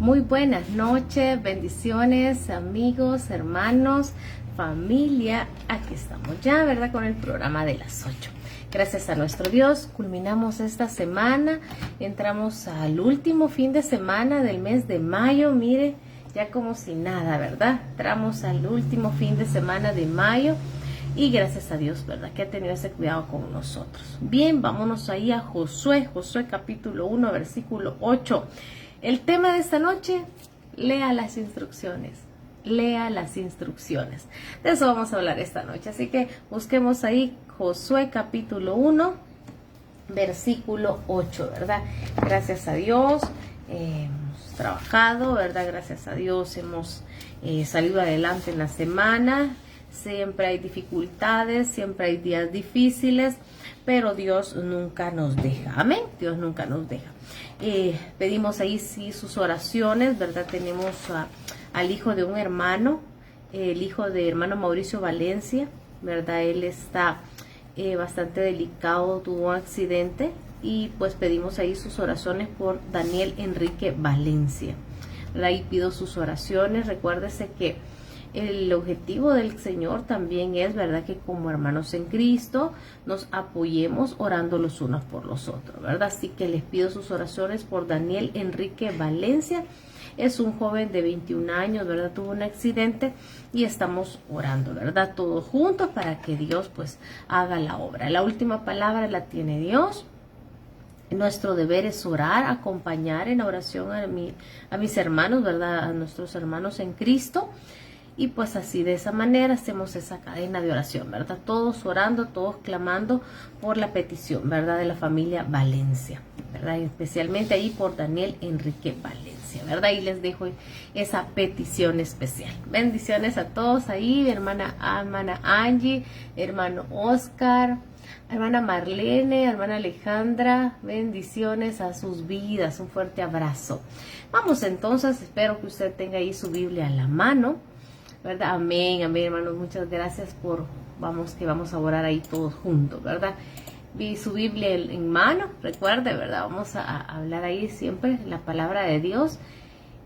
Muy buenas noches, bendiciones, amigos, hermanos, familia. Aquí estamos ya, ¿verdad? Con el programa de las 8. Gracias a nuestro Dios, culminamos esta semana. Entramos al último fin de semana del mes de mayo. Mire, ya como si nada, ¿verdad? Entramos al último fin de semana de mayo. Y gracias a Dios, ¿verdad? Que ha tenido ese cuidado con nosotros. Bien, vámonos ahí a Josué capítulo 1, versículo 8. El tema de esta noche, lea las instrucciones. Lea las instrucciones. De eso vamos a hablar esta noche. Así que busquemos ahí Josué capítulo 1, versículo 8, ¿verdad? Gracias a Dios hemos trabajado, ¿verdad? Gracias a Dios hemos salido adelante en la semana. Siempre hay dificultades, siempre hay días difíciles, pero Dios nunca nos deja. Amén. Dios nunca nos deja. Pedimos ahí sí sus oraciones, ¿verdad? Tenemos al hijo de un hermano, el hijo de hermano Mauricio Valencia, ¿verdad? Él está bastante delicado, tuvo un accidente y pues pedimos ahí sus oraciones por Daniel Enrique Valencia, ¿verdad? Y pido sus oraciones. Recuérdese que el objetivo del Señor también es, ¿verdad?, que como hermanos en Cristo nos apoyemos orando los unos por los otros, ¿verdad? Así que les pido sus oraciones por Daniel Enrique Valencia. Es un joven de 21 años, ¿verdad? Tuvo un accidente y estamos orando, ¿verdad? Todos juntos para que Dios pues haga la obra. La última palabra la tiene Dios. Nuestro deber es orar, acompañar en oración a mis hermanos, ¿verdad? A nuestros hermanos en Cristo. Y pues así, de esa manera, hacemos esa cadena de oración, ¿verdad? Todos orando, todos clamando por la petición, ¿verdad? De la familia Valencia, ¿verdad? Y especialmente ahí por Daniel Enrique Valencia, ¿verdad? Y les dejo esa petición especial. Bendiciones a todos ahí, hermana Angie, hermano Oscar, hermana Marlene, hermana Alejandra. Bendiciones a sus vidas, un fuerte abrazo. Vamos entonces, espero que usted tenga ahí su Biblia a la mano, ¿verdad? Amén, amén, hermanos, muchas gracias vamos a orar ahí todos juntos, ¿verdad? Vi su Biblia en mano, recuerde, ¿verdad? Vamos a hablar ahí siempre la palabra de Dios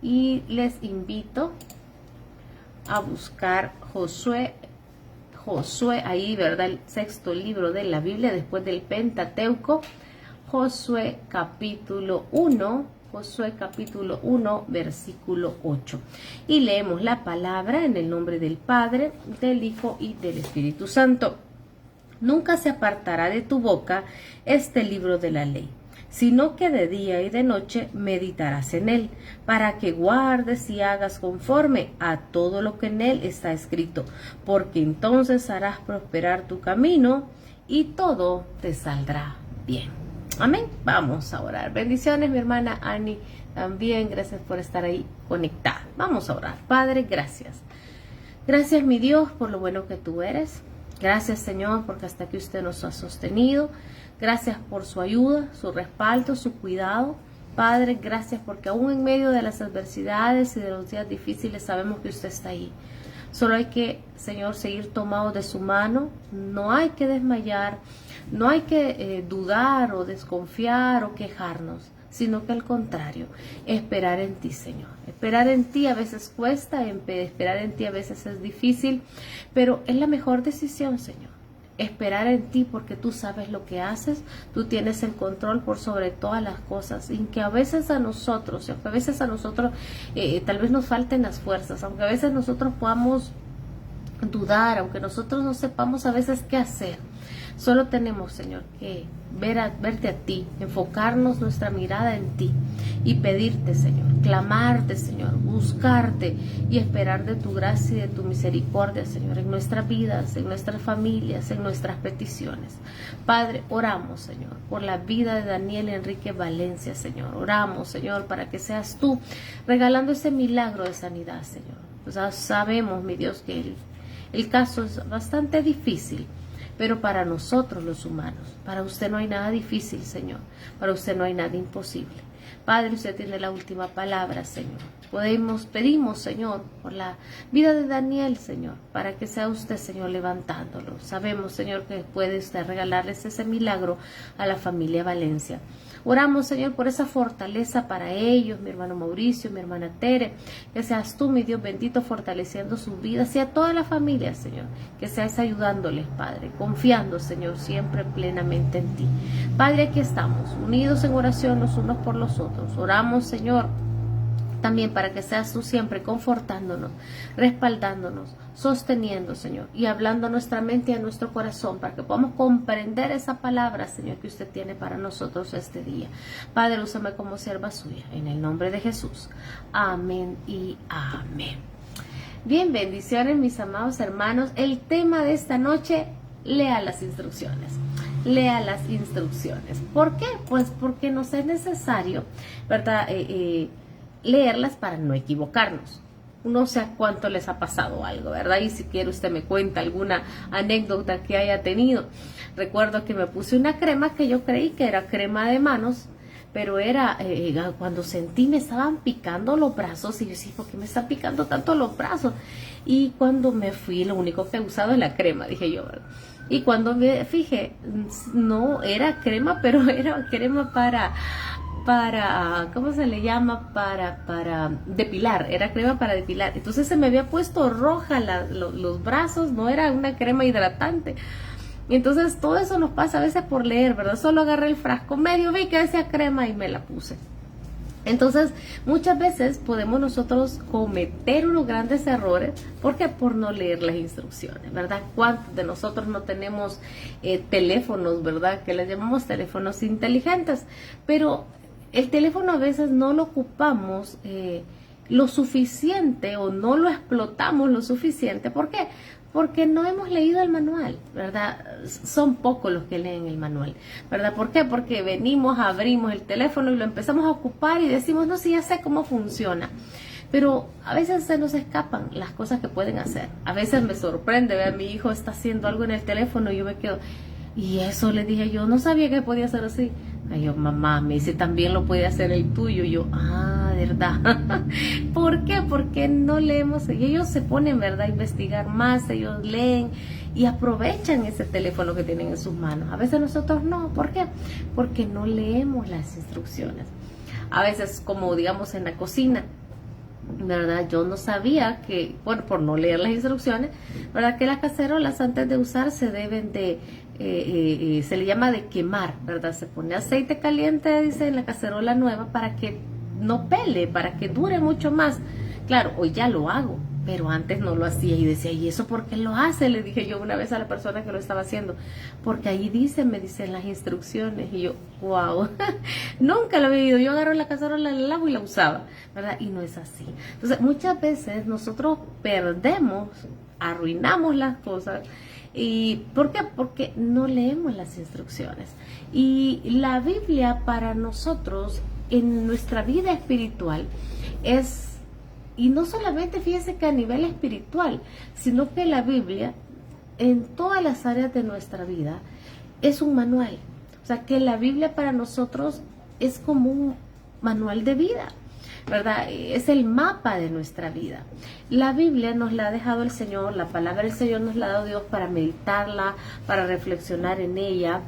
y les invito a buscar Josué ahí, ¿verdad? El sexto libro de la Biblia después del Pentateuco, Josué capítulo 1, versículo 8. Y leemos la palabra en el nombre del Padre, del Hijo y del Espíritu Santo. Nunca se apartará de tu boca este libro de la ley, sino que de día y de noche meditarás en él, para que guardes y hagas conforme a todo lo que en él está escrito, porque entonces harás prosperar tu camino y todo te saldrá bien. Amén. Vamos a orar. Bendiciones, mi hermana Annie. También gracias por estar ahí conectada. Vamos a orar. Padre, gracias. Gracias, mi Dios, por lo bueno que tú eres. Gracias, Señor, porque hasta aquí usted nos ha sostenido. Gracias por su ayuda, su respaldo, su cuidado. Padre, gracias porque aún en medio de las adversidades y de los días difíciles sabemos que usted está ahí. Solo hay que, Señor, seguir tomados de su mano. No hay que desmayar. No hay que dudar o desconfiar o quejarnos, sino que al contrario, esperar en ti, Señor. Esperar en ti a veces cuesta, esperar en ti a veces es difícil, pero es la mejor decisión, Señor. Esperar en ti porque tú sabes lo que haces, tú tienes el control por sobre todas las cosas, y que a veces a nosotros tal vez nos falten las fuerzas, aunque a veces nosotros podamos dudar, aunque nosotros no sepamos a veces qué hacer. Solo tenemos, Señor, que verte a ti, enfocarnos nuestra mirada en ti y pedirte, Señor, clamarte, Señor, buscarte y esperar de tu gracia y de tu misericordia, Señor, en nuestras vidas, en nuestras familias, en nuestras peticiones. Padre, oramos, Señor, por la vida de Daniel Enrique Valencia, Señor. Oramos, Señor, para que seas tú regalando ese milagro de sanidad, Señor. Pues sabemos, mi Dios, que el caso es bastante difícil, pero para nosotros los humanos, para usted no hay nada difícil, Señor. Para usted no hay nada imposible. Padre, usted tiene la última palabra, Señor. Pedimos, Señor, por la vida de Daniel, Señor, para que sea usted, Señor, levantándolo. Sabemos, Señor, que puede usted regalarles ese milagro a la familia Valencia. Oramos, Señor, por esa fortaleza para ellos, mi hermano Mauricio, mi hermana Tere, que seas tú, mi Dios bendito, fortaleciendo sus vidas y a toda la familia, Señor, que seas ayudándoles, Padre, confiando, Señor, siempre plenamente en ti. Padre, aquí estamos, unidos en oración los unos por los otros. Oramos, Señor, también para que seas tú siempre confortándonos, respaldándonos, sosteniendo, Señor, y hablando a nuestra mente y a nuestro corazón para que podamos comprender esa palabra, Señor, que usted tiene para nosotros este día. Padre, úsame como sierva suya, en el nombre de Jesús. Amén y amén. Bien, bendiciones, mis amados hermanos. El tema de esta noche, lea las instrucciones. Lea las instrucciones. ¿Por qué? Pues porque nos es necesario, ¿verdad?, leerlas para no equivocarnos. No sé a cuánto les ha pasado algo, ¿verdad? Y si quiere usted me cuenta alguna anécdota que haya tenido. Recuerdo que me puse una crema que yo creí que era crema de manos, pero era, cuando sentí me estaban picando los brazos y yo decía, ¿por qué me están picando tanto los brazos? Y cuando me fui, lo único que he usado es la crema, dije yo, ¿verdad? Y cuando me fijé, no era crema, pero era crema para, ¿cómo se le llama? Para depilar, era crema para depilar. Entonces se me había puesto roja los brazos, no era una crema hidratante. Y entonces todo eso nos pasa a veces por leer, ¿verdad? Solo agarré el frasco, medio vi que decía crema y me la puse. Entonces, muchas veces podemos nosotros cometer unos grandes errores. ¿Por qué? Por no leer las instrucciones, ¿verdad? ¿Cuántos de nosotros no tenemos teléfonos, ¿verdad? Que les llamamos teléfonos inteligentes. Pero el teléfono a veces no lo ocupamos lo suficiente o no lo explotamos lo suficiente. ¿Por qué? Porque no hemos leído el manual, ¿verdad? Son pocos los que leen el manual, ¿verdad? ¿Por qué? Porque venimos, abrimos el teléfono y lo empezamos a ocupar y decimos, no, sí, ya sé cómo funciona. Pero a veces se nos escapan las cosas que pueden hacer. A veces me sorprende, ver mi hijo está haciendo algo en el teléfono y yo me quedo, y eso le dije yo, no sabía que podía hacer así. Ay, yo, mamá, me dice, también lo puede hacer el tuyo. Y yo, ¿verdad? ¿Por qué? Porque no leemos. Y ellos se ponen, ¿verdad?, a investigar más, ellos leen y aprovechan ese teléfono que tienen en sus manos. A veces nosotros no. ¿Por qué? Porque no leemos las instrucciones. A veces, como digamos en la cocina, ¿verdad? Yo no sabía que, bueno, por no leer las instrucciones, ¿verdad?, que las cacerolas antes de usar se deben de, se le llama de quemar, ¿verdad? Se pone aceite caliente, dice, en la cacerola nueva para que no pele, para que dure mucho más. Claro, hoy ya lo hago, pero antes no lo hacía y decía, ¿y eso por qué lo hace? Le dije yo una vez a la persona que lo estaba haciendo, porque ahí me dicen las instrucciones. Y yo, wow, nunca lo había oído. Yo agarro la cacerola, la lavo y la usaba, ¿verdad? Y no es así. Entonces, muchas veces nosotros perdemos, arruinamos las cosas. ¿Y por qué? Porque no leemos las instrucciones. Y la Biblia para nosotros, en nuestra vida espiritual, es, y no solamente fíjese que a nivel espiritual, sino que la Biblia en todas las áreas de nuestra vida es un manual. O sea, que la Biblia para nosotros es como un manual de vida, ¿verdad? Es el mapa de nuestra vida. La Biblia nos la ha dejado el Señor, la palabra del Señor nos la ha dado Dios para meditarla, para reflexionar en ella,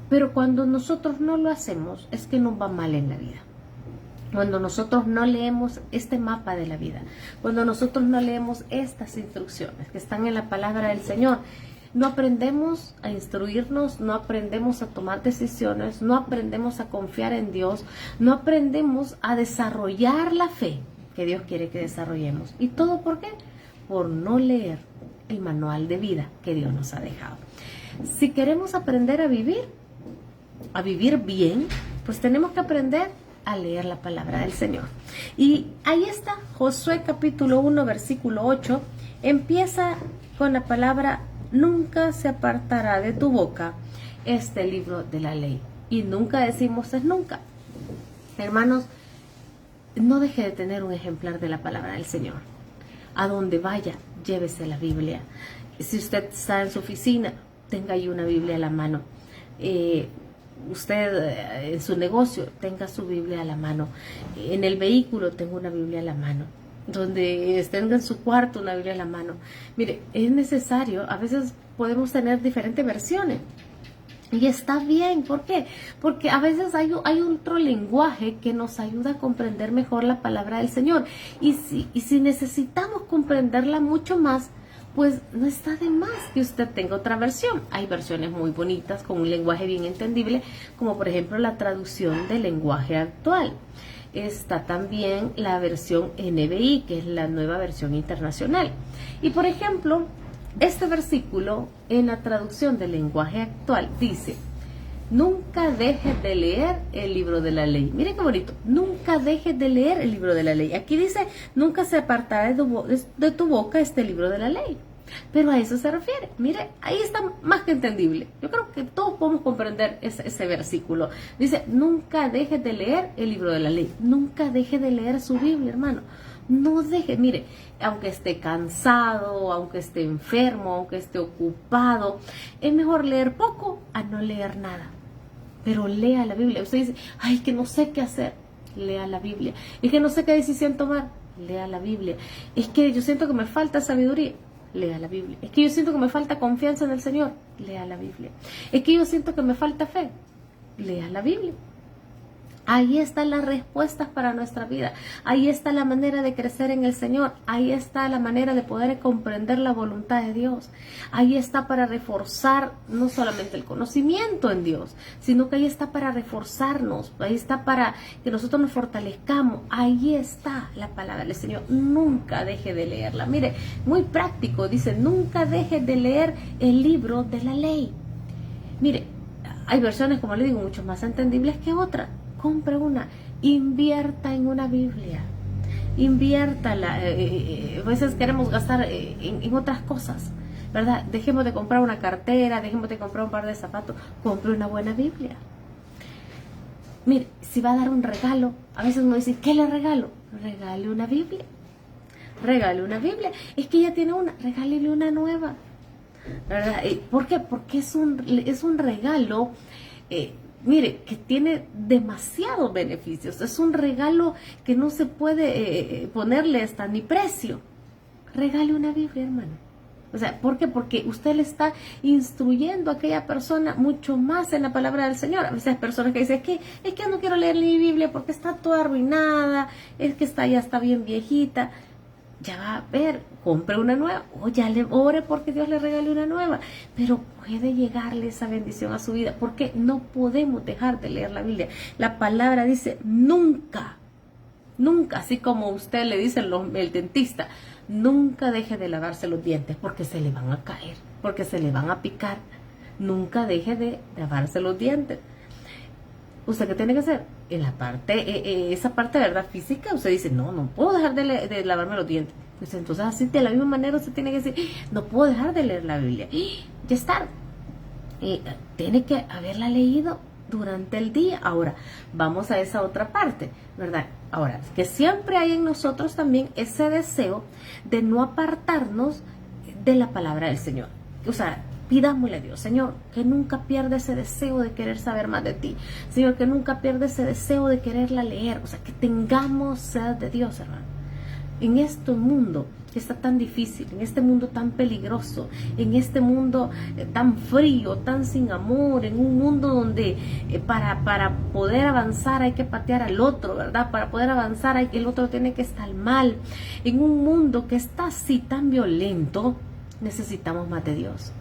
pero cuando nosotros no lo hacemos es que nos va mal en la vida. Cuando nosotros no leemos este mapa de la vida, cuando nosotros no leemos estas instrucciones que están en la palabra del Señor, no aprendemos a instruirnos, no aprendemos a tomar decisiones, no aprendemos a confiar en Dios, no aprendemos a desarrollar la fe que Dios quiere que desarrollemos. ¿Y todo por qué? Por no leer el manual de vida que Dios nos ha dejado. Si queremos aprender a vivir bien, pues tenemos que aprender a leer la palabra del Señor. Y ahí está, Josué capítulo 1, versículo 8, empieza con la palabra: nunca se apartará de tu boca este libro de la ley. Y nunca decimos es nunca. Hermanos, no deje de tener un ejemplar de la palabra del Señor. A donde vaya, llévese la Biblia. Si usted está en su oficina, tenga ahí una Biblia a la mano. Usted en su negocio, tenga su Biblia a la mano. En el vehículo, tenga una Biblia a la mano. Donde tenga en su cuarto una Biblia a la mano. Mire, es necesario, a veces podemos tener diferentes versiones. Y está bien, ¿por qué? Porque a veces hay otro lenguaje que nos ayuda a comprender mejor la palabra del Señor. Y si necesitamos comprenderla mucho más, pues no está de más que usted tenga otra versión. Hay versiones muy bonitas con un lenguaje bien entendible, como por ejemplo la traducción del lenguaje actual. Está también la versión NBI, que es la nueva versión internacional. Y por ejemplo, este versículo en la traducción del lenguaje actual dice: nunca dejes de leer el libro de la ley. Miren qué bonito. Nunca dejes de leer el libro de la ley. Aquí dice: nunca se apartará de tu boca este libro de la ley. Pero a eso se refiere. Mire, ahí está más que entendible. Yo creo que todos podemos comprender ese versículo. Dice: nunca dejes de leer el libro de la ley. Nunca dejes de leer su Biblia, hermano. No deje, mire, aunque esté cansado, aunque esté enfermo, aunque esté ocupado, es mejor leer poco a no leer nada. Pero lea la Biblia. Usted dice: ay, que no sé qué hacer. Lea la Biblia. Es que no sé qué decisión tomar. Lea la Biblia. Es que yo siento que me falta sabiduría. Lea la Biblia. Es que yo siento que me falta confianza en el Señor. Lea la Biblia. Es que yo siento que me falta fe. Lea la Biblia. Ahí están las respuestas para nuestra vida. Ahí está la manera de crecer en el Señor. Ahí está la manera de poder comprender la voluntad de Dios. Ahí está para reforzar no solamente el conocimiento en Dios, sino que ahí está para reforzarnos. Ahí está para que nosotros nos fortalezcamos. Ahí está la palabra del Señor. Nunca deje de leerla. Mire, muy práctico. Dice: nunca deje de leer el libro de la ley. Mire, hay versiones, como le digo, mucho más entendibles que otras. Compre una, invierta en una Biblia, inviértala. A veces queremos gastar en otras cosas, ¿verdad? Dejemos de comprar una cartera, dejemos de comprar un par de zapatos, compre una buena Biblia. Mire, si va a dar un regalo, a veces uno dice: ¿qué le regalo? Regale una Biblia, regale una Biblia. Es que ya tiene una, regálele una nueva, ¿verdad? ¿Por qué? Porque es un regalo, mire, que tiene demasiados beneficios. Es un regalo que no se puede ponerle hasta ni precio. Regale una Biblia, hermano. O sea, ¿por qué? Porque usted le está instruyendo a aquella persona mucho más en la palabra del Señor. A veces hay personas que dicen: es que no quiero leer mi Biblia porque está toda arruinada, es que ya está bien viejita. Ya va a ver, compre una nueva, o ya le ore porque Dios le regale una nueva, pero puede llegarle esa bendición a su vida, porque no podemos dejar de leer la Biblia. La palabra dice: nunca, nunca, así como usted le dice el dentista: nunca deje de lavarse los dientes porque se le van a caer, porque se le van a picar. Nunca deje de lavarse los dientes. ¿Usted qué tiene que hacer? En la parte, esa parte, ¿verdad?, física, usted dice: no puedo dejar de lavarme los dientes. Pues entonces así, de la misma manera, usted tiene que decir: no puedo dejar de leer la Biblia. Ya está. Tiene que haberla leído durante el día. Ahora, vamos a esa otra parte, ¿verdad? Ahora, que siempre hay en nosotros también ese deseo de no apartarnos de la palabra del Señor. O sea, pidámosle a Dios: Señor, que nunca pierda ese deseo de querer saber más de ti. Señor, que nunca pierda ese deseo de quererla leer. O sea, que tengamos sed de Dios, hermano. En este mundo que está tan difícil, en este mundo tan peligroso, en este mundo tan frío, tan sin amor, en un mundo donde para poder avanzar hay que patear al otro, ¿verdad? Para poder avanzar el otro tiene que estar mal. En un mundo que está así tan violento, necesitamos más de Dios.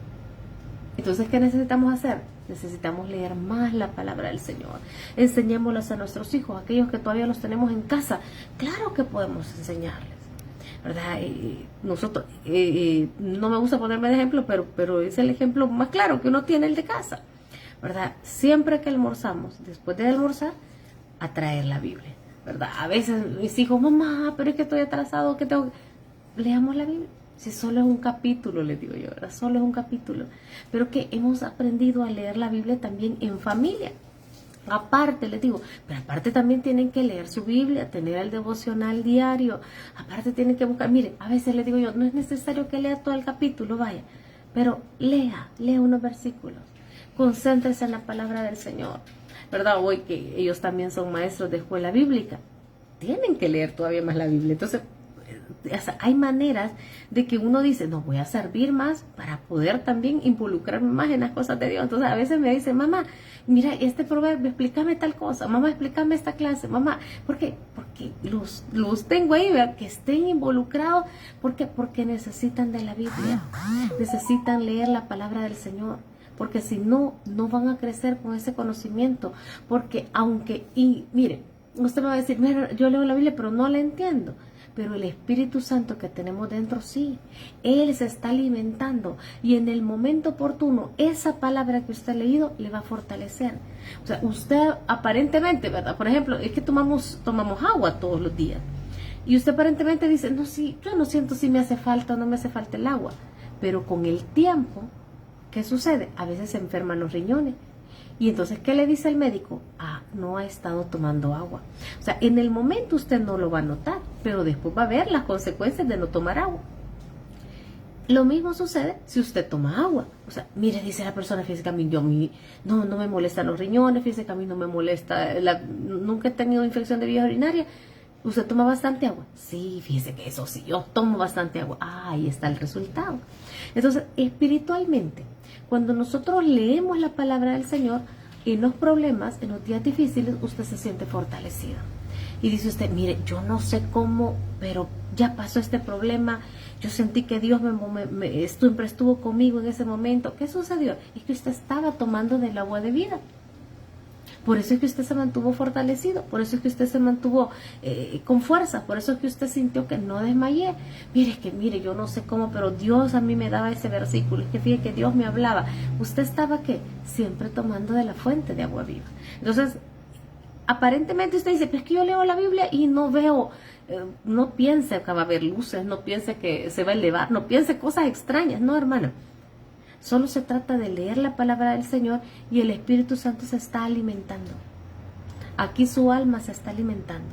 Entonces, ¿qué necesitamos hacer? Necesitamos leer más la palabra del Señor. Enseñémoslas a nuestros hijos, aquellos que todavía los tenemos en casa. Claro que podemos enseñarles, ¿verdad? Nosotros, no me gusta ponerme de ejemplo, pero es el ejemplo más claro que uno tiene, el de casa, ¿verdad? Siempre que almorzamos, después de almorzar, a traer la Biblia, ¿verdad? A veces mis hijos: mamá, pero es que estoy atrasado, ¿qué tengo que...? Leamos la Biblia. Si solo es un capítulo, les digo yo, ¿verdad? Solo es un capítulo. Pero que hemos aprendido a leer la Biblia también en familia. Aparte, les digo, pero aparte también tienen que leer su Biblia, tener el devocional diario. Aparte tienen que buscar, mire, a veces les digo yo: no es necesario que lea todo el capítulo, vaya, pero lea unos versículos. Concéntrese en la palabra del Señor, ¿verdad? Hoy que ellos también son maestros de escuela bíblica, tienen que leer todavía más la Biblia. Entonces, O sea, hay maneras de que uno dice, no, voy a servir más para poder también involucrarme más en las cosas de Dios. Entonces a veces me dicen, mamá, mira este proverbio, explícame tal cosa, mamá, explícame esta clase, mamá. ¿Por qué? Porque los tengo ahí, ¿verdad? Que estén involucrados. ¿Por qué? Porque necesitan de la Biblia, necesitan leer la palabra del Señor. Porque si no, no van a crecer con ese conocimiento. Porque y mire, usted me va a decir, mira, yo leo la Biblia, pero no la entiendo. Pero el Espíritu Santo que tenemos dentro, sí, Él se está alimentando. Y en el momento oportuno, esa palabra que usted ha leído le va a fortalecer. O sea, usted aparentemente, ¿verdad? Por ejemplo, es que tomamos agua todos los días. Y usted aparentemente dice, no, sí, yo no siento si me hace falta o no me hace falta el agua. Pero con el tiempo, ¿qué sucede? A veces se enferman los riñones. Y entonces, ¿qué le dice el médico? Ah, no ha estado tomando agua. O sea, en el momento usted no lo va a notar, pero después va a ver las consecuencias de no tomar agua. Lo mismo sucede si usted toma agua. O sea, mire, dice la persona, fíjese que a mí no me molestan los riñones, fíjese que a mí no me molesta, nunca he tenido infección de vías urinarias. ¿Usted toma bastante agua? Sí, fíjese que eso sí, yo tomo bastante agua. Ah, ahí está el resultado. Entonces, espiritualmente, cuando nosotros leemos la palabra del Señor, en los problemas, en los días difíciles, usted se siente fortalecido. Y dice usted, mire, yo no sé cómo, pero ya pasó este problema. Yo sentí que Dios siempre estuvo conmigo en ese momento. ¿Qué sucedió? Es que usted estaba tomando del agua de vida. Por eso es que usted se mantuvo fortalecido, por eso es que usted se mantuvo con fuerza, por eso es que usted sintió que no desmayé. Mire, yo no sé cómo, pero Dios a mí me daba ese versículo, es que fíjate que Dios me hablaba. Usted estaba, ¿qué? Siempre tomando de la fuente de agua viva. Entonces, aparentemente usted dice, pero es que yo leo la Biblia y no veo, no piense que va a haber luces, no piense que se va a elevar, no piense cosas extrañas, no, hermano. Solo se trata de leer la palabra del Señor y el Espíritu Santo se está alimentando. Aquí su alma se está alimentando.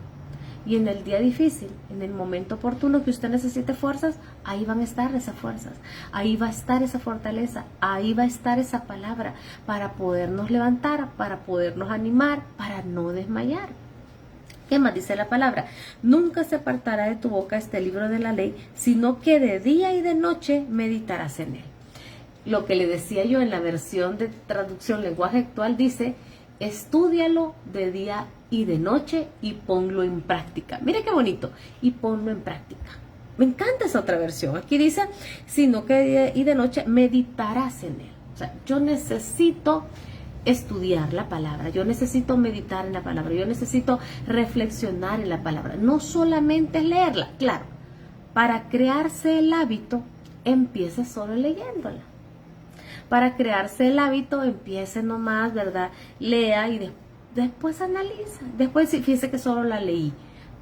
Y en el día difícil, en el momento oportuno que usted necesite fuerzas, ahí van a estar esas fuerzas. Ahí va a estar esa fortaleza. Ahí va a estar esa palabra para podernos levantar, para podernos animar, para no desmayar. ¿Qué más dice la palabra? Nunca se apartará de tu boca este libro de la ley, sino que de día y de noche meditarás en él. Lo que le decía yo en la versión de traducción lenguaje actual dice, estúdialo de día y de noche y ponlo en práctica. Mire qué bonito, y ponlo en práctica. Me encanta esa otra versión. Aquí dice, sino que de día y de noche meditarás en él. O sea, yo necesito estudiar la palabra, yo necesito meditar en la palabra, yo necesito reflexionar en la palabra. No solamente leerla, claro, para crearse el hábito, empiece solo leyéndola. Para crearse el hábito, empiece nomás, ¿verdad? Lea y después analiza. Después, fíjese que solo la leí.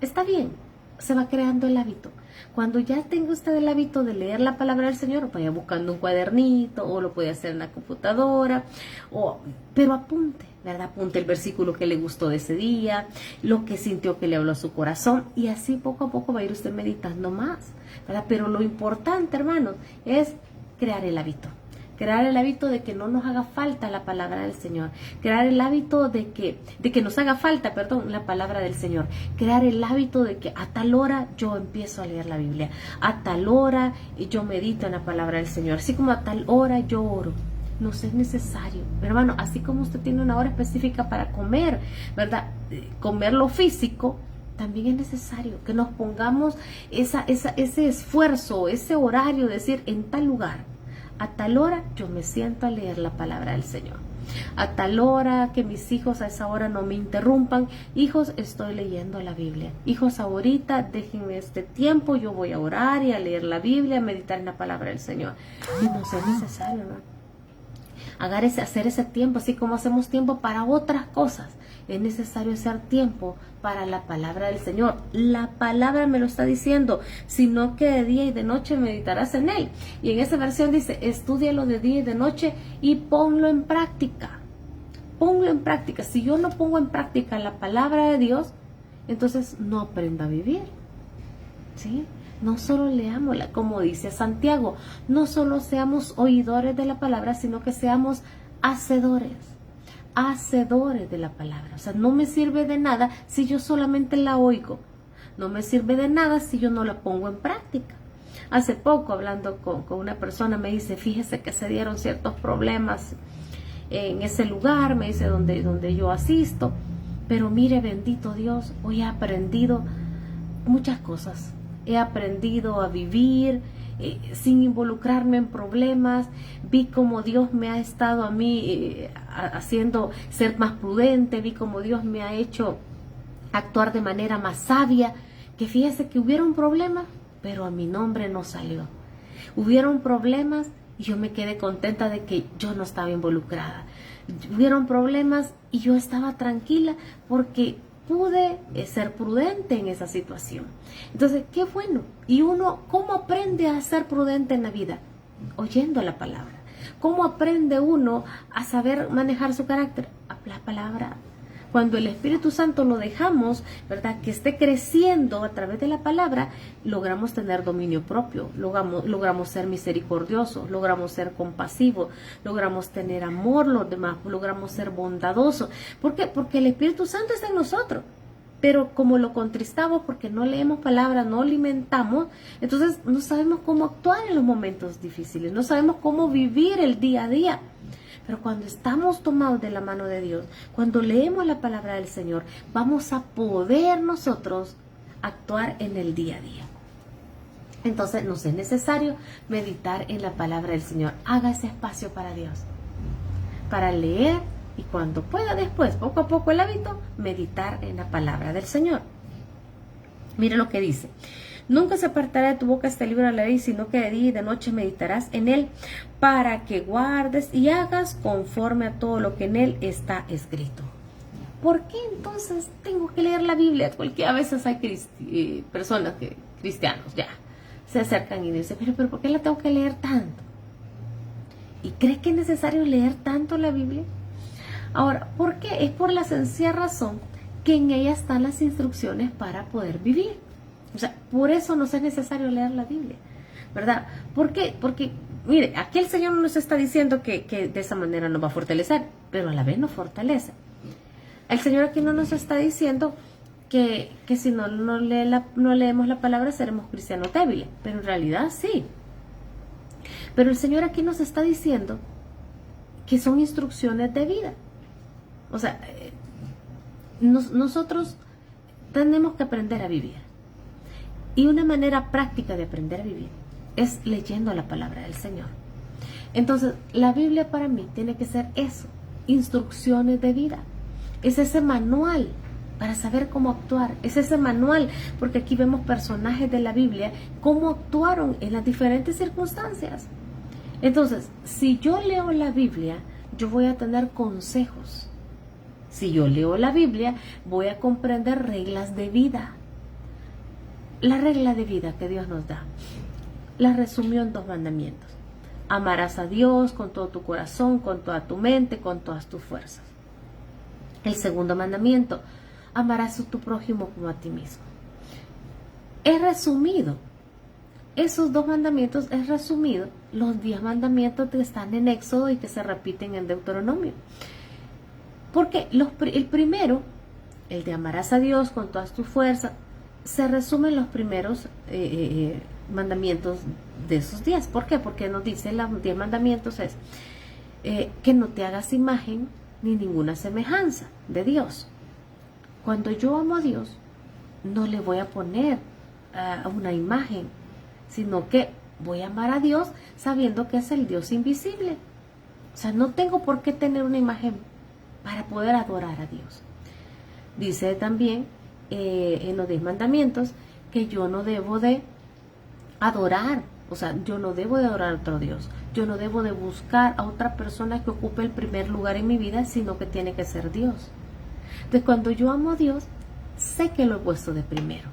Está bien, se va creando el hábito. Cuando ya tenga usted el hábito de leer la palabra del Señor, vaya buscando un cuadernito o lo puede hacer en la computadora, pero apunte, ¿verdad? Apunte el versículo que le gustó de ese día, lo que sintió que le habló a su corazón, y así poco a poco va a ir usted meditando más, ¿verdad? Pero lo importante, hermanos, es crear el hábito. Crear el hábito de que no nos haga falta la palabra del Señor. Crear el hábito de que nos haga falta, la palabra del Señor. Crear el hábito de que a tal hora yo empiezo a leer la Biblia. A tal hora yo medito en la palabra del Señor. Así como a tal hora yo oro. No es necesario, hermano. Así como usted tiene una hora específica para comer, ¿verdad? Comer lo físico. También es necesario que nos pongamos ese esfuerzo, ese horario, de decir, en tal lugar. A tal hora yo me siento a leer la palabra del Señor. A tal hora que mis hijos a esa hora no me interrumpan. Hijos, estoy leyendo la Biblia. Hijos, ahorita déjenme este tiempo. Yo voy a orar y a leer la Biblia, a meditar en la palabra del Señor. Y no es necesario, ¿no? Hacer ese tiempo, así como hacemos tiempo para otras cosas. Es necesario hacer tiempo para la palabra del Señor. La palabra me lo está diciendo, sino que de día y de noche meditarás en él. Y en esa versión dice, estúdialo de día y de noche y ponlo en práctica. Ponlo en práctica. Si yo no pongo en práctica la palabra de Dios, entonces no aprendo a vivir. ¿Sí? No solo leámosla, como dice Santiago, no solo seamos oidores de la palabra, sino que seamos hacedores de la palabra. O sea, no me sirve de nada si yo solamente la oigo. no me sirve de nada si yo no la pongo en práctica. Hace poco, hablando con una persona, me dice, fíjese que se dieron ciertos problemas en ese lugar, me dice, donde yo asisto, pero mire, bendito Dios, hoy he aprendido muchas cosas. He aprendido a vivir sin involucrarme en problemas. Vi cómo Dios me ha estado a mí haciendo ser más prudente. Vi cómo Dios me ha hecho actuar de manera más sabia. Que fíjese que hubieron problemas, pero a mi nombre no salió. Hubieron problemas y yo me quedé contenta de que yo no estaba involucrada. Hubieron problemas y yo estaba tranquila porque pude ser prudente en esa situación. Entonces, qué bueno. Y uno, ¿cómo aprende a ser prudente en la vida? Oyendo la palabra. ¿Cómo aprende uno a saber manejar su carácter? La palabra. Cuando el Espíritu Santo lo dejamos, ¿verdad?, que esté creciendo a través de la palabra, logramos tener dominio propio, logramos ser misericordiosos, logramos ser compasivos, logramos tener amor los demás, logramos ser bondadosos. ¿Por qué? Porque el Espíritu Santo está en nosotros. Pero como lo contristamos porque no leemos palabra, no alimentamos, entonces no sabemos cómo actuar en los momentos difíciles, no sabemos cómo vivir el día a día. Pero cuando estamos tomados de la mano de Dios, cuando leemos la palabra del Señor, vamos a poder nosotros actuar en el día a día. Entonces nos es necesario meditar en la palabra del Señor. Haga ese espacio para Dios, para leer y cuando pueda después, poco a poco el hábito, meditar en la palabra del Señor. Mire lo que dice. Nunca se apartará de tu boca este libro de la ley, sino que de día y de noche meditarás en él, para que guardes y hagas conforme a todo lo que en él está escrito. ¿Por qué entonces tengo que leer la Biblia? Porque a veces hay personas cristianos ya se acercan y dicen, pero ¿por qué la tengo que leer tanto? ¿Y crees que es necesario leer tanto la Biblia? Ahora, ¿por qué? Es por la sencilla razón que en ella están las instrucciones para poder vivir. O sea, por eso nos es necesario leer la Biblia, ¿verdad? ¿Por qué? Porque, mire, aquí el Señor nos está diciendo que de esa manera nos va a fortalecer, pero a la vez nos fortalece. El Señor aquí no nos está diciendo que si no leemos la palabra seremos cristianos débiles, pero en realidad sí. Pero el Señor aquí nos está diciendo que son instrucciones de vida. O sea, nosotros tenemos que aprender a vivir. Y una manera práctica de aprender a vivir es leyendo la palabra del Señor. Entonces, la Biblia para mí tiene que ser eso, instrucciones de vida. Es ese manual para saber cómo actuar. Es ese manual, porque aquí vemos personajes de la Biblia, cómo actuaron en las diferentes circunstancias. Entonces, si yo leo la Biblia, yo voy a tener consejos. Si yo leo la Biblia, voy a comprender reglas de vida. La regla de vida que Dios nos da, la resumió en 2 mandamientos. Amarás a Dios con todo tu corazón, con toda tu mente, con todas tus fuerzas. El segundo mandamiento, amarás a tu prójimo como a ti mismo. Es resumido, esos 2 mandamientos es resumido, los 10 mandamientos que están en Éxodo y que se repiten en Deuteronomio. Porque el primero, el de amarás a Dios con todas tus fuerzas, se resumen los primeros mandamientos de esos 10. ¿Por qué? Porque nos dice los 10 mandamientos es que no te hagas imagen ni ninguna semejanza de Dios. Cuando yo amo a Dios, no le voy a poner una imagen, sino que voy a amar a Dios sabiendo que es el Dios invisible. O sea, no tengo por qué tener una imagen para poder adorar a Dios. Dice también en los 10 mandamientos que yo no debo de adorar, o sea, yo no debo de adorar a otro Dios, yo no debo de buscar a otra persona que ocupe el primer lugar en mi vida, sino que tiene que ser Dios. Entonces, cuando yo amo a Dios, sé que lo he puesto de primero.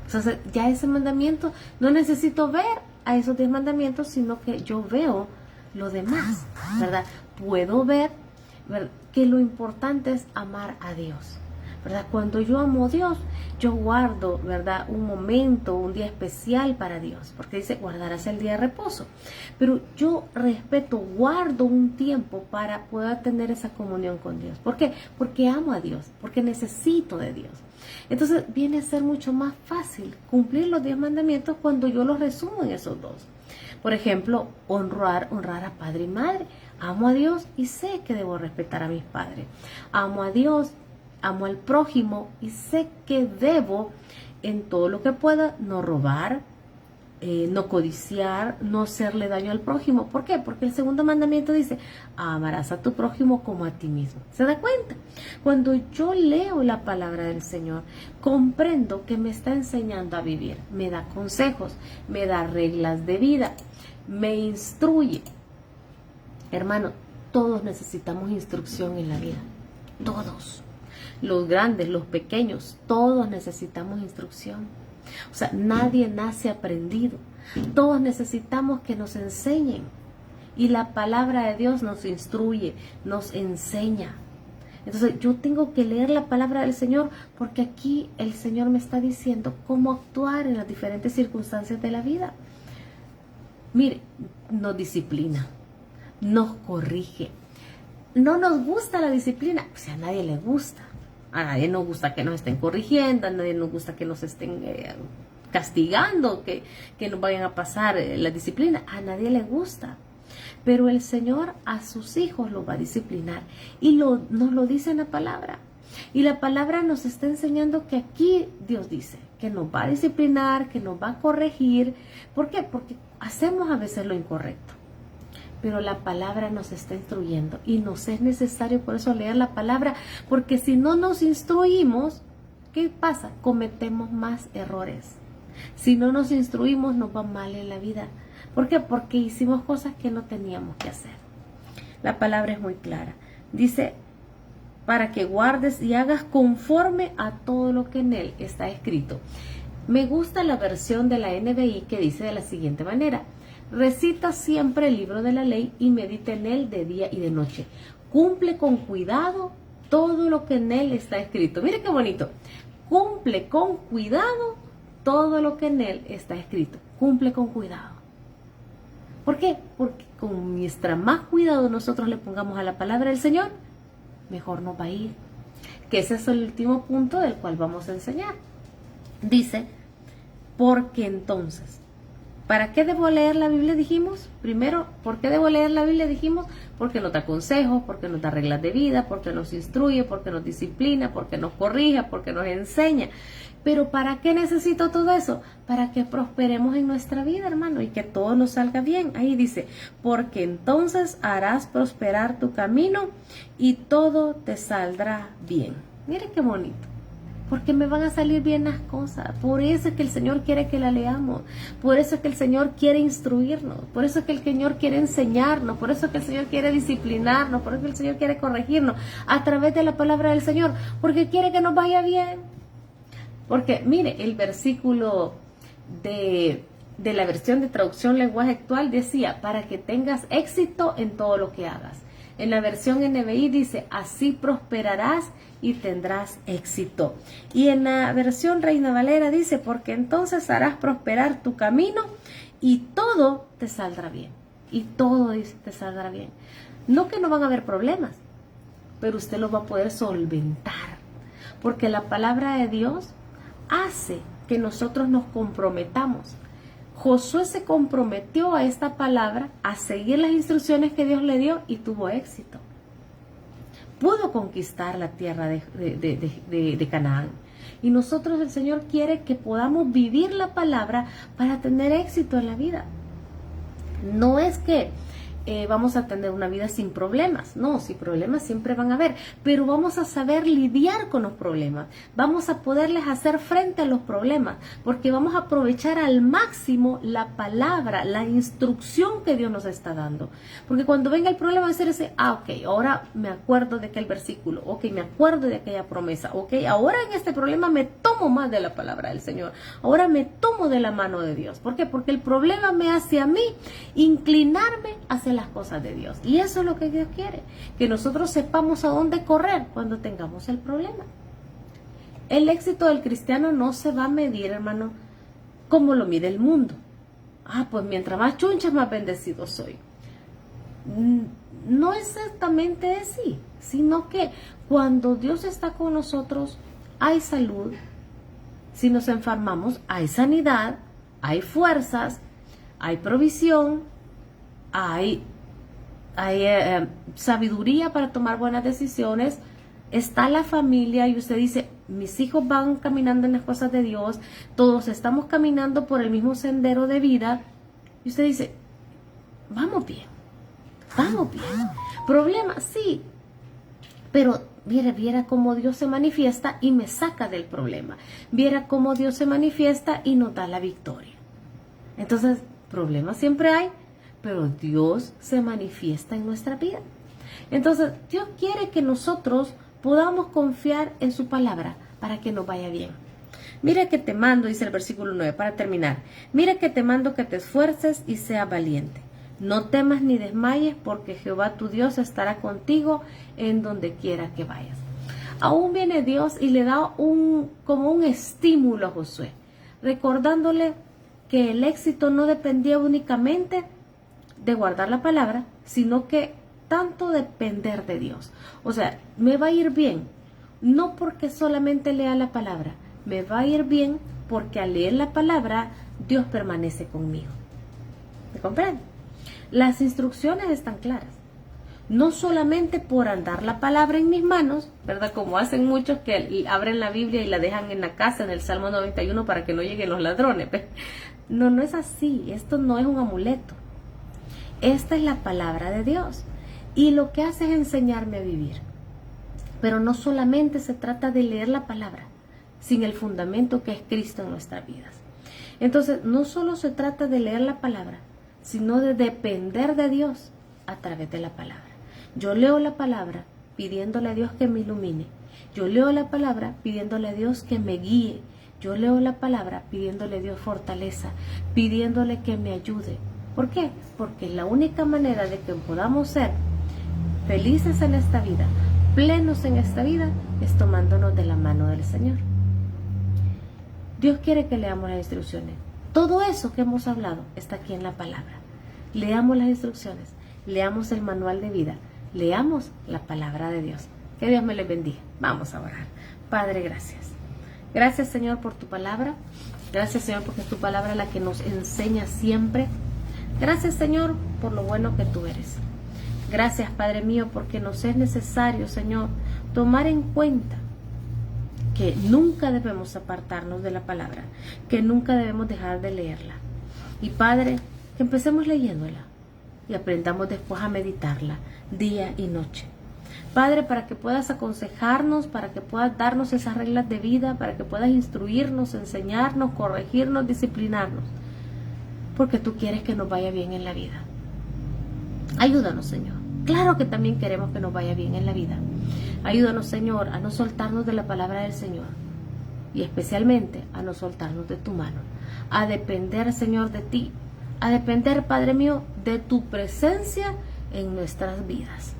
O sea, ya ese mandamiento, no necesito ver a esos 10 mandamientos, sino que yo veo lo demás, ¿verdad? Puedo ver, ¿verdad?, que lo importante es amar a Dios. ¿verdad? Cuando yo amo a Dios, yo guardo, ¿verdad? Un momento, un día especial para Dios, porque dice, guardarás el día de reposo. Pero yo respeto, guardo un tiempo para poder tener esa comunión con Dios. ¿Por qué? Porque amo a Dios, porque necesito de Dios. Entonces viene a ser mucho más fácil cumplir los 10 mandamientos cuando yo los resumo en esos dos. Por ejemplo, honrar a padre y madre. Amo a Dios y sé que debo respetar a mis padres. Amo a Dios, amo al prójimo y sé que debo, en todo lo que pueda, no robar, no codiciar, no hacerle daño al prójimo. ¿Por qué? Porque el segundo mandamiento dice, amarás a tu prójimo como a ti mismo. ¿Se da cuenta? Cuando yo leo la palabra del Señor, comprendo que me está enseñando a vivir, me da consejos, me da reglas de vida, me instruye. Hermano, todos necesitamos instrucción en la vida, todos. Los grandes, los pequeños, todos necesitamos instrucción. O sea, nadie nace aprendido. Todos necesitamos que nos enseñen. Y la palabra de Dios nos instruye, nos enseña. Entonces yo tengo que leer la palabra del Señor porque aquí el Señor me está diciendo cómo actuar en las diferentes circunstancias de la vida. Mire, nos disciplina, nos corrige. No nos gusta la disciplina, o sea, a nadie le gusta. A nadie nos gusta que nos estén corrigiendo, a nadie nos gusta que nos estén castigando, que nos vayan a pasar la disciplina. A nadie le gusta. Pero el Señor a sus hijos los va a disciplinar. Y nos lo dice en la palabra. Y la palabra nos está enseñando que aquí Dios dice que nos va a disciplinar, que nos va a corregir. ¿Por qué? Porque hacemos a veces lo incorrecto. Pero la palabra nos está instruyendo y nos es necesario por eso leer la palabra, porque si no nos instruimos, ¿qué pasa? Cometemos más errores. Si no nos instruimos, nos va mal en la vida. ¿Por qué? Porque hicimos cosas que no teníamos que hacer. La palabra es muy clara. Dice, para que guardes y hagas conforme a todo lo que en él está escrito. Me gusta la versión de la NBI que dice de la siguiente manera: recita siempre el libro de la ley y medita en él de día y de noche. Cumple con cuidado todo lo que en él está escrito. Mire qué bonito. Cumple con cuidado todo lo que en él está escrito. Cumple con cuidado. ¿Por qué? Porque con mientras más cuidado nosotros le pongamos a la palabra del Señor, mejor nos va a ir. Que ese es el último punto del cual vamos a enseñar. Dice, porque entonces, ¿para qué debo leer la Biblia? Dijimos, primero, ¿por qué debo leer la Biblia? Dijimos, porque nos da consejos, porque nos da reglas de vida, porque nos instruye, porque nos disciplina, porque nos corrige, porque nos enseña. Pero ¿para qué necesito todo eso? Para que prosperemos en nuestra vida, hermano, y que todo nos salga bien. Ahí dice, porque entonces harás prosperar tu camino y todo te saldrá bien. Mire qué bonito. Porque me van a salir bien las cosas. Por eso es que el Señor quiere que la leamos. Por eso es que el Señor quiere instruirnos. Por eso es que el Señor quiere enseñarnos. Por eso es que el Señor quiere disciplinarnos. Por eso es que el Señor quiere corregirnos a través de la palabra del Señor. Porque quiere que nos vaya bien. Porque mire, el versículo de la versión de traducción lenguaje actual decía, para que tengas éxito en todo lo que hagas. En la versión NBI dice, así prosperarás y tendrás éxito. Y en la versión Reina Valera dice, porque entonces harás prosperar tu camino y todo te saldrá bien. Y todo dice, te saldrá bien. No que no van a haber problemas, pero usted los va a poder solventar. Porque la palabra de Dios hace que nosotros nos comprometamos. Josué se comprometió a esta palabra, a seguir las instrucciones que Dios le dio y tuvo éxito. Pudo conquistar la tierra de Canaán. Y nosotros, el Señor quiere que podamos vivir la palabra para tener éxito en la vida. No es que vamos a tener una vida sin problemas. No, sin problemas siempre van a haber, pero vamos a saber lidiar con los problemas. Vamos a poderles hacer frente a los problemas, porque vamos a aprovechar al máximo la palabra, la instrucción que Dios nos está dando. Porque cuando venga el problema va a ser ese, ok, ahora me acuerdo de aquel versículo, ok, me acuerdo de aquella promesa, ok, ahora en este problema me tomo más de la palabra del Señor, ahora me tomo de la mano de Dios. ¿Por qué? Porque el problema me hace a mí inclinarme hacia las cosas de Dios. Y eso es lo que Dios quiere, que nosotros sepamos a dónde correr cuando tengamos el problema. El éxito del cristiano no se va a medir, hermano, como lo mide el mundo. Pues mientras más chuncha, más bendecido soy. No exactamente así, sino que cuando Dios está con nosotros, hay salud. Si nos enfermamos, hay sanidad, hay fuerzas, hay provisión, hay sabiduría para tomar buenas decisiones, está la familia y usted dice, mis hijos van caminando en las cosas de Dios, todos estamos caminando por el mismo sendero de vida y usted dice, vamos bien. Problema, sí, pero viera cómo Dios se manifiesta y me saca del problema. Viera cómo Dios se manifiesta y nos da la victoria. Entonces, problemas siempre hay, pero Dios se manifiesta en nuestra vida. Entonces, Dios quiere que nosotros podamos confiar en su palabra para que nos vaya bien. Mira que te mando, dice el versículo 9, para terminar. Mira que te mando que te esfuerces y seas valiente. No temas ni desmayes, porque Jehová tu Dios estará contigo en donde quiera que vayas. Aún viene Dios y le da como un estímulo a Josué, recordándole que el éxito no dependía únicamente de guardar la palabra, sino que tanto depender de Dios. O sea, me va a ir bien, no porque solamente lea la palabra, me va a ir bien porque al leer la palabra, Dios permanece conmigo. ¿Me comprende? Las instrucciones están claras. No solamente por andar la palabra en mis manos, ¿verdad? Como hacen muchos que abren la Biblia y la dejan en la casa, en el Salmo 91, para que no lleguen los ladrones. No es así. Esto no es un amuleto. Esta es la palabra de Dios. Y lo que hace es enseñarme a vivir. Pero no solamente se trata de leer la palabra, sin el fundamento que es Cristo en nuestras vidas. Entonces, no solo se trata de leer la palabra, sino de depender de Dios a través de la palabra. Yo leo la palabra pidiéndole a Dios que me ilumine. Yo leo la palabra pidiéndole a Dios que me guíe. Yo leo la palabra pidiéndole a Dios fortaleza, pidiéndole que me ayude. ¿Por qué? Porque la única manera de que podamos ser felices en esta vida, plenos en esta vida, es tomándonos de la mano del Señor. Dios quiere que leamos las instrucciones. Todo eso que hemos hablado está aquí en la palabra. Leamos las instrucciones, leamos el manual de vida, leamos la palabra de Dios. Que Dios me les bendiga. Vamos a orar. Padre, gracias. Gracias, Señor, por tu palabra. Gracias, Señor, porque es tu palabra la que nos enseña siempre. Gracias, Señor, por lo bueno que tú eres. Gracias, Padre mío, porque nos es necesario, Señor, tomar en cuenta que nunca debemos apartarnos de la palabra, que nunca debemos dejar de leerla. Y Padre, que empecemos leyéndola y aprendamos después a meditarla día y noche. Padre, para que puedas aconsejarnos, para que puedas darnos esas reglas de vida, para que puedas instruirnos, enseñarnos, corregirnos, disciplinarnos, porque tú quieres que nos vaya bien en la vida. Ayúdanos, Señor. Claro que también queremos que nos vaya bien en la vida. Ayúdanos, Señor, a no soltarnos de la palabra del Señor y especialmente a no soltarnos de tu mano, a depender, Señor, de ti, a depender, Padre mío, de tu presencia en nuestras vidas.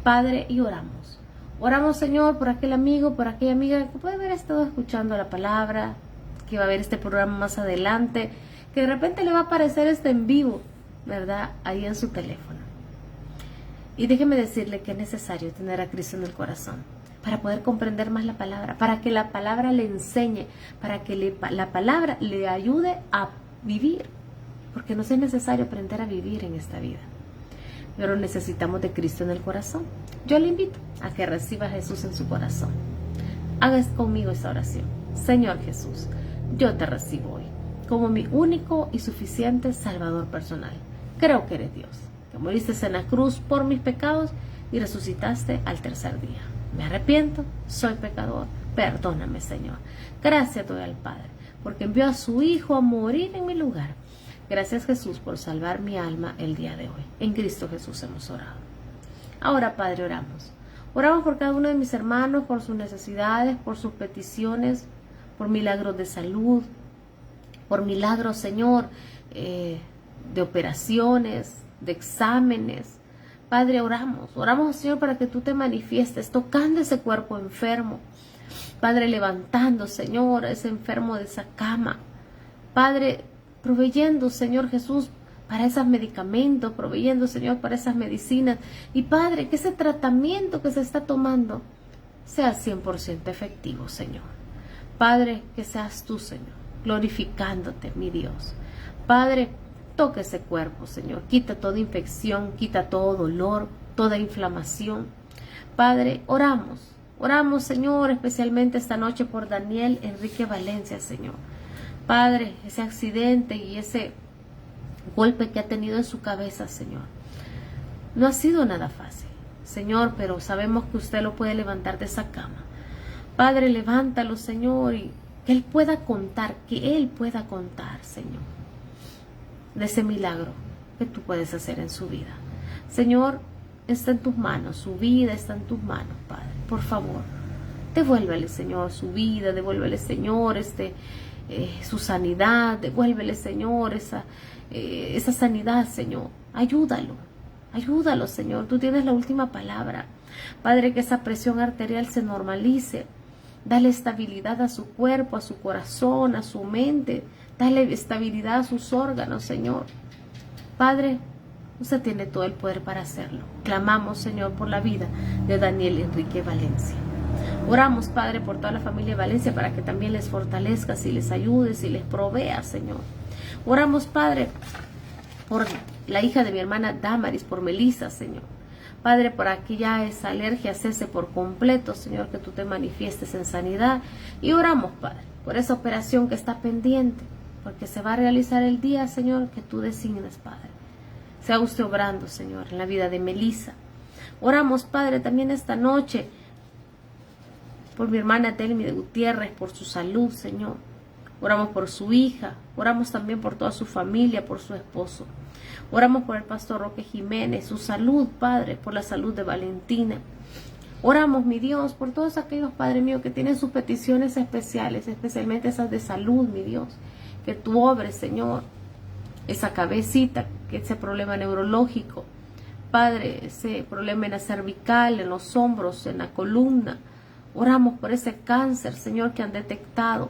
Padre, y oramos. Oramos, Señor, por aquel amigo, por aquella amiga que puede haber estado escuchando la palabra, que va a ver este programa más adelante, que de repente le va a aparecer este en vivo, ¿verdad? Ahí en su teléfono. Y déjeme decirle que es necesario tener a Cristo en el corazón para poder comprender más la palabra, para que la palabra le enseñe, para que la palabra le ayude a vivir, porque nos es necesario aprender a vivir en esta vida. Pero necesitamos de Cristo en el corazón. Yo le invito a que reciba a Jesús en su corazón. Haga conmigo esta oración. Señor Jesús, yo te recibo hoy como mi único y suficiente Salvador personal. Creo que eres Dios, que moriste en la cruz por mis pecados y resucitaste al tercer día. Me arrepiento, soy pecador, perdóname, Señor. Gracias doy al Padre, porque envió a su Hijo a morir en mi lugar. Gracias, Jesús, por salvar mi alma el día de hoy. En Cristo Jesús hemos orado. Ahora, Padre, oramos. Oramos por cada uno de mis hermanos, por sus necesidades, por sus peticiones, por milagros de salud, por milagros, Señor, de operaciones, de exámenes. Padre, oramos, Señor, para que tú te manifiestes tocando ese cuerpo enfermo. Padre, levantando, Señor, a ese enfermo de esa cama. Padre, proveyendo, Señor Jesús, para esos medicamentos, proveyendo, Señor, para esas medicinas. Y Padre, que ese tratamiento que se está tomando sea 100% efectivo, Señor. Padre, que seas tú, Señor, glorificándote, mi Dios. Padre, toca ese cuerpo, Señor. Quita toda infección, quita todo dolor, toda inflamación. Padre, oramos, Señor, especialmente esta noche por Daniel Enrique Valencia, Señor. Padre, ese accidente y ese golpe que ha tenido en su cabeza, Señor, no ha sido nada fácil, Señor, pero sabemos que usted lo puede levantar de esa cama. Padre, levántalo, Señor, y que Él pueda contar, Señor, de ese milagro que tú puedes hacer en su vida. Señor, está en tus manos, su vida está en tus manos, Padre. Por favor, devuélvele, Señor, su vida, devuélvele, Señor, su sanidad, devuélvele, Señor, esa sanidad, Señor. Ayúdalo, Señor. Tú tienes la última palabra. Padre, que esa presión arterial se normalice. Dale estabilidad a su cuerpo, a su corazón, a su mente. Dale estabilidad a sus órganos, Señor. Padre, usted tiene todo el poder para hacerlo. Clamamos, Señor, por la vida de Daniel Enrique Valencia. Oramos, Padre, por toda la familia Valencia para que también les fortalezcas y les ayudes y les proveas, Señor. Oramos, Padre, por la hija de mi hermana Damaris, por Melissa, Señor. Padre, por aquella esa alergia cese por completo, Señor, que tú te manifiestes en sanidad. Y oramos, Padre, por esa operación que está pendiente, porque se va a realizar el día, Señor, que tú designes, Padre. Sea usted obrando, Señor, en la vida de Melissa. Oramos, Padre, también esta noche por mi hermana Telmi de Gutiérrez, por su salud, Señor. Oramos por su hija, oramos también por toda su familia, por su esposo. Oramos por el pastor Roque Jiménez, su salud, Padre, por la salud de Valentina. Oramos, mi Dios, por todos aquellos, Padre mío, que tienen sus peticiones especiales, especialmente esas de salud, mi Dios. Que tú obres, Señor, esa cabecita, que ese problema neurológico, Padre, ese problema en la cervical, en los hombros, en la columna. Oramos por ese cáncer, Señor, que han detectado.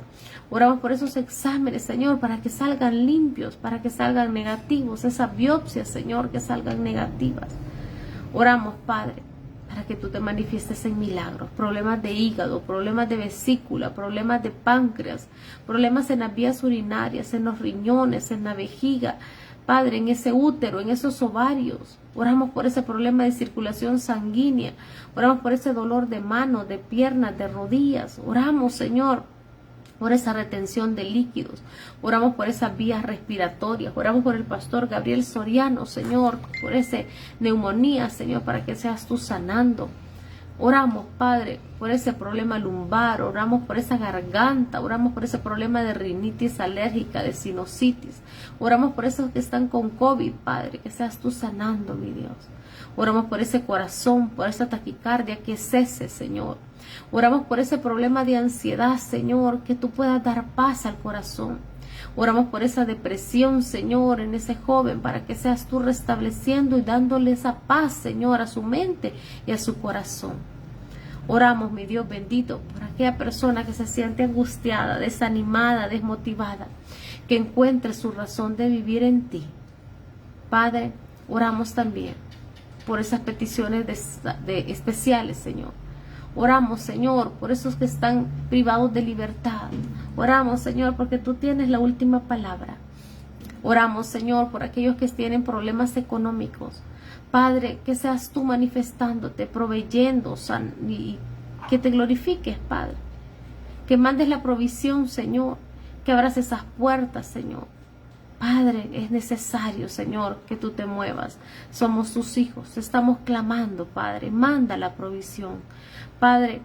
Oramos por esos exámenes, Señor, para que salgan limpios, para que salgan negativos. Esas biopsias, Señor, que salgan negativas. Oramos, Padre, para que tú te manifiestes en milagros. Problemas de hígado, problemas de vesícula, problemas de páncreas, problemas en las vías urinarias, en los riñones, en la vejiga. Padre, en ese útero, en esos ovarios. Oramos por ese problema de circulación sanguínea. Oramos por ese dolor de manos, de piernas, de rodillas. Oramos, Señor, por esa retención de líquidos. Oramos por esas vías respiratorias. Oramos por el pastor Gabriel Soriano, Señor, por esa neumonía, Señor, para que seas tú sanando. Oramos, Padre, por ese problema lumbar, oramos por esa garganta, oramos por ese problema de rinitis alérgica, de sinusitis. Oramos por esos que están con COVID, Padre, que seas tú sanando, mi Dios. Oramos por ese corazón, por esa taquicardia, que cese, Señor. Oramos por ese problema de ansiedad, Señor, que tú puedas dar paz al corazón. Oramos por esa depresión, Señor, en ese joven, para que seas tú restableciendo y dándole esa paz, Señor, a su mente y a su corazón. Oramos, mi Dios bendito, por aquella persona que se siente angustiada, desanimada, desmotivada, que encuentre su razón de vivir en ti. Padre, oramos también por esas peticiones especiales, Señor. Oramos, Señor, por esos que están privados de libertad. Oramos, Señor, porque tú tienes la última palabra. Oramos, Señor, por aquellos que tienen problemas económicos. Padre, que seas tú manifestándote, proveyendo y que te glorifiques, Padre. Que mandes la provisión, Señor. Que abras esas puertas, Señor. Padre, es necesario, Señor, que tú te muevas. Somos tus hijos, estamos clamando, Padre. Manda la provisión. Padre,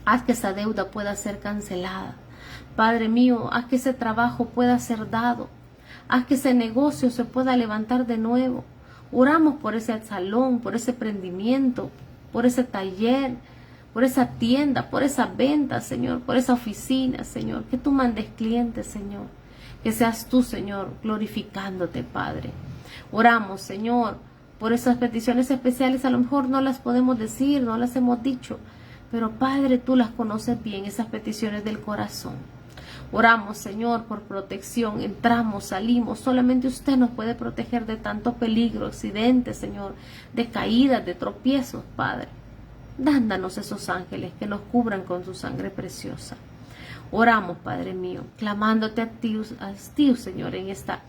haz que esa deuda pueda ser cancelada. Padre mío, haz que ese trabajo pueda ser dado. Haz que ese negocio se pueda levantar de nuevo. Oramos por ese salón, por ese emprendimiento, por ese taller, por esa tienda, por esa venta, Señor, por esa oficina, Señor. Que tú mandes clientes, Señor. Que seas tú, Señor, glorificándote, Padre. Oramos, Señor, por esas peticiones especiales. A lo mejor no las podemos decir, no las hemos dicho, Pero Padre, tú las conoces bien, esas peticiones del corazón. Oramos, Señor, por protección. Entramos, salimos. Solamente usted nos puede proteger de tanto peligro, accidentes, Señor, de caídas, de tropiezos, Padre. Dándanos esos ángeles que nos cubran con tu sangre preciosa. Oramos, Padre mío, clamándote a ti, Señor, en esta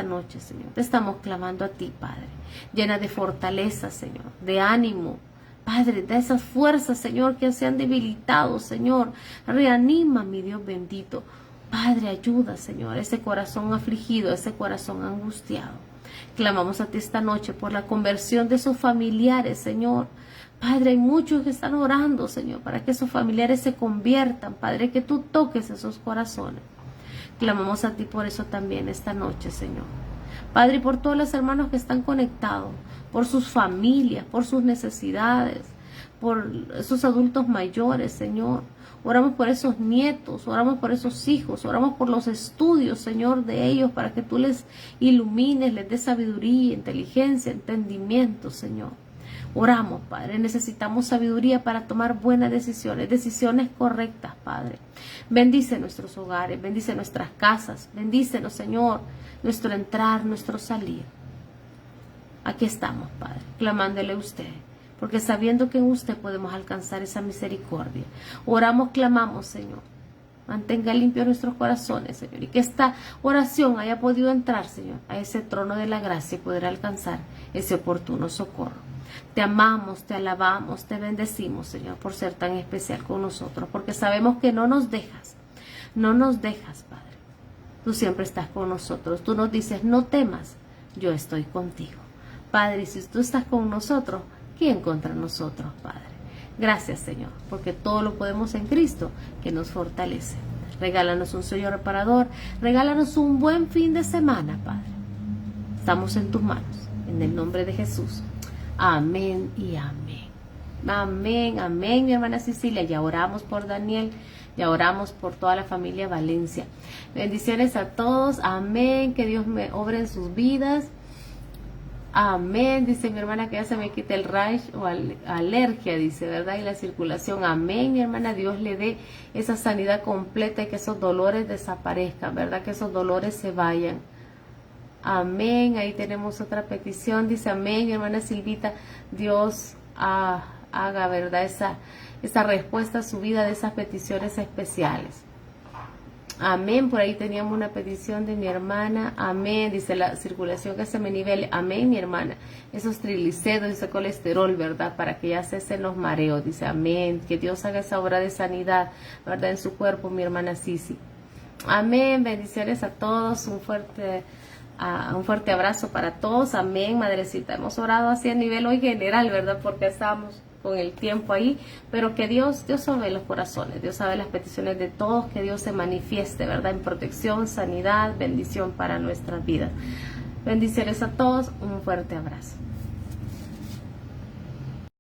noche, Señor. Te estamos clamando a ti, Padre. Llena de fortaleza, Señor, de ánimo. Padre, da esas fuerzas, Señor, que se han debilitado, Señor. Reanima, mi Dios bendito. Padre, ayuda, Señor, a ese corazón afligido, a ese corazón angustiado. Clamamos a ti esta noche por la conversión de esos familiares, Señor. Padre, hay muchos que están orando, Señor, para que esos familiares se conviertan. Padre, que tú toques esos corazones. Clamamos a ti por eso también esta noche, Señor. Padre, y por todos los hermanos que están conectados, por sus familias, por sus necesidades, por esos adultos mayores, Señor. Oramos por esos nietos, oramos por esos hijos, oramos por los estudios, Señor, de ellos, para que tú les ilumines, les des sabiduría, inteligencia, entendimiento, Señor. Oramos, Padre, necesitamos sabiduría para tomar buenas decisiones, decisiones correctas, Padre. Bendice nuestros hogares, bendice nuestras casas, bendícenos, Señor, nuestro entrar, nuestro salir. Aquí estamos, Padre, clamándole a usted, porque sabiendo que en usted podemos alcanzar esa misericordia. Oramos, clamamos, Señor. Mantenga limpios nuestros corazones, Señor, y que esta oración haya podido entrar, Señor, a ese trono de la gracia y poder alcanzar ese oportuno socorro. Te amamos, te alabamos, te bendecimos, Señor, por ser tan especial con nosotros, porque sabemos que no nos dejas, Padre. Tú siempre estás con nosotros. Tú nos dices, no temas, yo estoy contigo. Padre, si tú estás con nosotros, ¿quién contra nosotros, Padre? Gracias, Señor, porque todo lo podemos en Cristo, que nos fortalece. Regálanos un sueño reparador, regálanos un buen fin de semana, Padre. Estamos en tus manos, en el nombre de Jesús. Amén y amén. Amén, amén, mi hermana Cecilia. Ya oramos por Daniel, ya oramos por toda la familia Valencia. Bendiciones a todos. Amén, que Dios me obre en sus vidas. Amén, dice mi hermana, que ya se me quite el rash o alergia, dice, ¿verdad? Y la circulación. Amén, mi hermana, Dios le dé esa sanidad completa y que esos dolores desaparezcan, ¿verdad? Que esos dolores se vayan. Amén, ahí tenemos otra petición, dice, amén, mi hermana Silvita, Dios haga, ¿verdad? Esa respuesta a su vida de esas peticiones especiales. Amén, por ahí teníamos una petición de mi hermana, amén, dice la circulación que se me nivele, amén, mi hermana, esos triglicéridos, ese colesterol, ¿verdad? Para que ya cesen los mareos, dice, amén, que Dios haga esa obra de sanidad, ¿verdad? En su cuerpo, mi hermana Sisi. Amén, bendiciones a todos, un fuerte abrazo para todos, amén, madrecita. Hemos orado así a nivel hoy general, ¿verdad? Porque estamos con el tiempo ahí, pero que Dios sabe los corazones, Dios sabe las peticiones de todos, que Dios se manifieste, ¿verdad? En protección, sanidad, bendición para nuestras vidas. Bendiciones a todos, un fuerte abrazo.